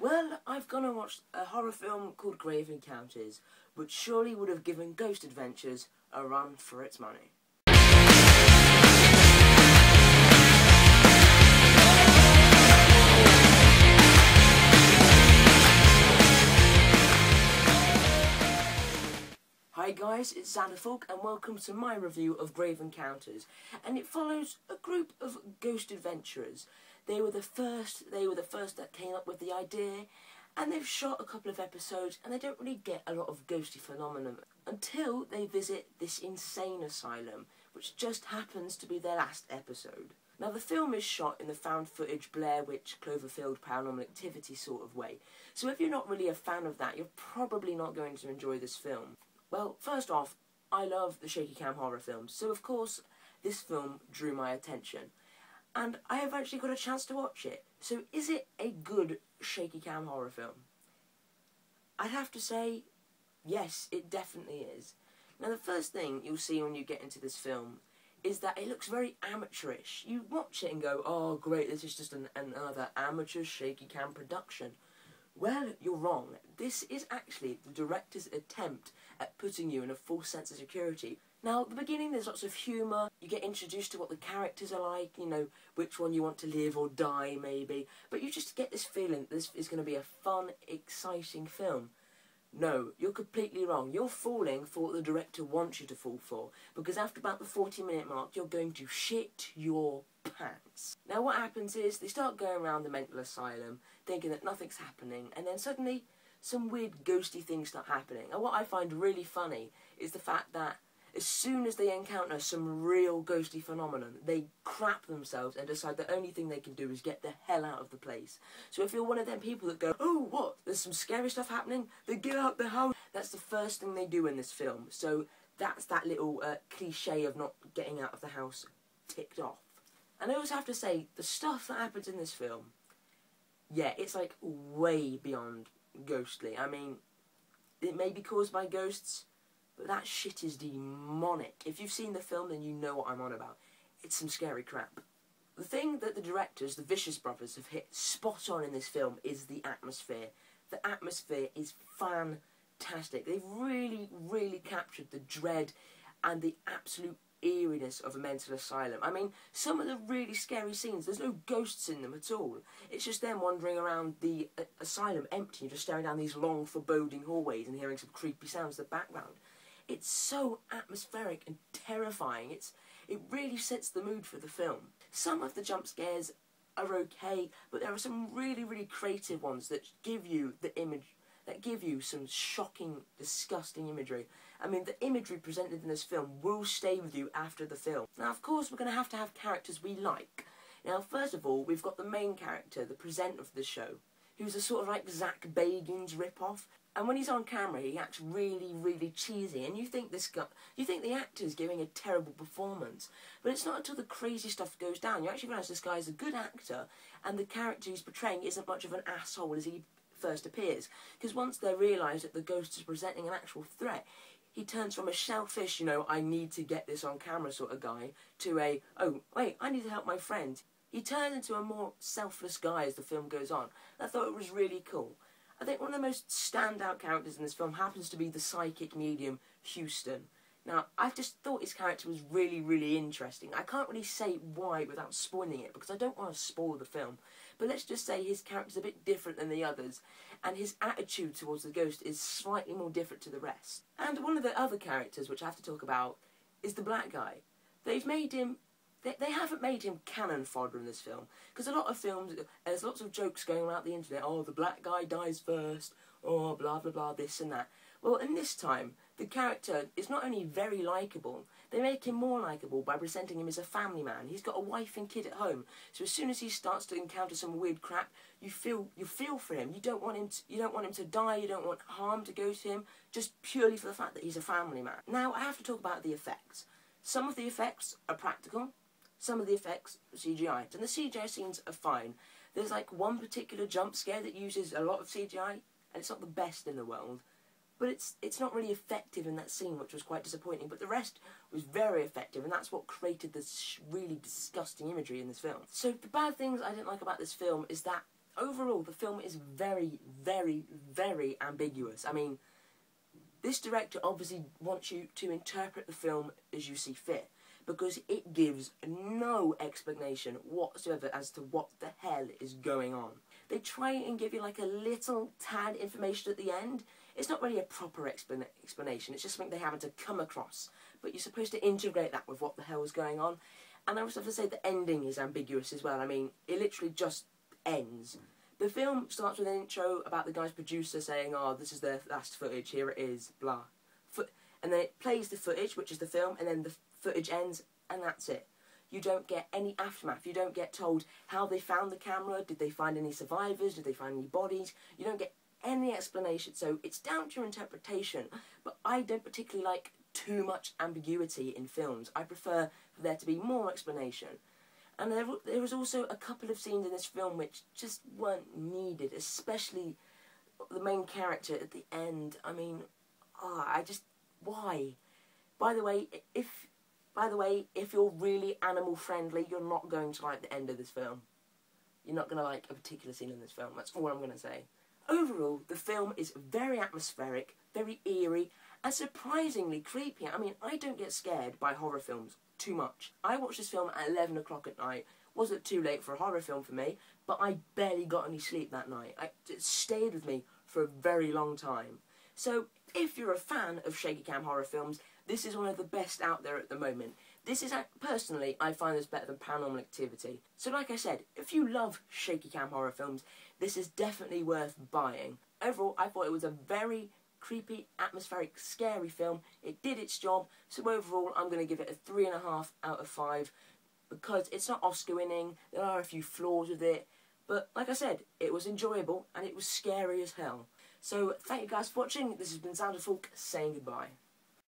Well, I've gone and watched a horror film called Grave Encounters, which surely would have given Ghost Adventures a run for its money. Hi guys, it's Xanderfaulk and welcome to my review of Grave Encounters, and it follows a group of ghost adventurers. They were the first that came up with the idea, and they've shot a couple of episodes and they don't really get a lot of ghosty phenomenon until they visit this insane asylum, which just happens to be their last episode. Now the film is shot in the found footage Blair Witch, Cloverfield paranormal activity sort of way, so if you're not really a fan of that, you're probably not going to enjoy this film. Well, first off, I love the shaky cam horror films, so of course this film drew my attention. And I have actually got a chance to watch it. So is it a good shaky cam horror film? I'd have to say, yes, it definitely is. Now the first thing you'll see when you get into this film is that it looks very amateurish. You watch it and go, oh great, this is just another amateur shaky cam production. Well, you're wrong. This is actually the director's attempt at putting you in a false sense of security. Now, at the beginning there's lots of humour, you get introduced to what the characters are like, you know, which one you want to live or die maybe, but you just get this feeling that this is going to be a fun, exciting film. No, you're completely wrong. You're falling for what the director wants you to fall for, because after about the 40-minute mark you're going to shit your pants. Now what happens is, they start going around the mental asylum, thinking that nothing's happening, and then suddenly some weird ghosty things start happening. And what I find really funny is the fact that as soon as they encounter some real ghosty phenomenon, they crap themselves and decide the only thing they can do is get the hell out of the place. So if you're one of them people that go, oh what, there's some scary stuff happening, then get out the house. That's the first thing they do in this film. So that's that little cliche of not getting out of the house ticked off. And I also have to say, the stuff that happens in this film, yeah, it's like way beyond ghostly. I mean, it may be caused by ghosts, but that shit is demonic. If you've seen the film, then you know what I'm on about. It's some scary crap. The thing that the directors, the Vicious brothers, have hit spot on in this film is the atmosphere. The atmosphere is fantastic. They've really, really captured the dread and the absolute eeriness of a mental asylum. I mean, some of the really scary scenes, there's no ghosts in them at all. It's just them wandering around the asylum empty, just staring down these long, foreboding hallways and hearing some creepy sounds in the background. It's so atmospheric and terrifying. It really sets the mood for the film. Some of the jump scares are okay, but there are some really, really creative ones that give you the image, that give you some shocking, disgusting imagery. I mean, the imagery presented in this film will stay with you after the film. Now, of course, we're going to have characters we like. Now, first of all, we've got the main character, the presenter of the show, who's a sort of like Zach Bagans rip-off. And when he's on camera, he acts really, really cheesy, and you think the actor's giving a terrible performance. But it's not until the crazy stuff goes down you actually realise this guy's a good actor, and the character he's portraying isn't much of an asshole as he first appears. Because once they realise that the ghost is presenting an actual threat, he turns from a shellfish, you know, I need to get this on camera sort of guy, to a, oh, wait, I need to help my friend. He turns into a more selfless guy as the film goes on. I thought it was really cool. I think one of the most standout characters in this film happens to be the psychic medium, Houston. Now, I just thought his character was really, really interesting. I can't really say why without spoiling it, because I don't want to spoil the film. But let's just say his character's a bit different than the others, and his attitude towards the ghost is slightly more different to the rest. And one of the other characters, which I have to talk about, is the black guy. They've made him... They haven't made him cannon fodder in this film, because a lot of films, there's lots of jokes going around the internet, oh, the black guy dies first, oh, blah, blah, blah, this and that. Well, in this time, the character is not only very likeable, they make him more likeable by presenting him as a family man. He's got a wife and kid at home, so as soon as he starts to encounter some weird crap, you feel for him. You don't want him to die, you don't want harm to go to him, just purely for the fact that he's a family man. Now, I have to talk about the effects. Some of the effects are practical. Some of the effects are CGI, and the CGI scenes are fine. There's like one particular jump scare that uses a lot of CGI, and it's not the best in the world, but it's not really effective in that scene, which was quite disappointing, but the rest was very effective, and that's what created this really disgusting imagery in this film. So the bad things I didn't like about this film is that overall, the film is very, very, very ambiguous. I mean, this director obviously wants you to interpret the film as you see fit, because it gives no explanation whatsoever as to what the hell is going on. They try and give you like a little tad information at the end. It's not really a proper explanation, it's just something they happen to come across. But you're supposed to integrate that with what the hell is going on. And I also have to say the ending is ambiguous as well. I mean, it literally just ends. The film starts with an intro about the guy's producer saying, oh, this is their last footage, here it is, blah. And then it plays the footage, which is the film, and then the footage ends, and that's it. You don't get any aftermath. You don't get told how they found the camera, did they find any survivors, did they find any bodies. You don't get any explanation, so it's down to your interpretation. But I don't particularly like too much ambiguity in films. I prefer for there to be more explanation. And there was also a couple of scenes in this film which just weren't needed, especially the main character at the end. I mean, why? By the way, if you're really animal friendly, you're not going to like the end of this film. You're not going to like a particular scene in this film. That's all I'm going to say. Overall, the film is very atmospheric, very eerie, and surprisingly creepy. I mean, I don't get scared by horror films too much. I watched this film at 11 o'clock at night. Wasn't too late for a horror film for me, but I barely got any sleep that night. It stayed with me for a very long time. So, if you're a fan of shaky cam horror films, this is one of the best out there at the moment. This is, personally, I find this better than Paranormal Activity. So like I said, if you love shaky cam horror films, this is definitely worth buying. Overall, I thought it was a very creepy, atmospheric, scary film. It did its job, so overall I'm going to give it a 3.5 out of 5, because it's not Oscar winning, there are a few flaws with it, but like I said, it was enjoyable and it was scary as hell. So thank you guys for watching. This has been Xanderfaulk saying goodbye.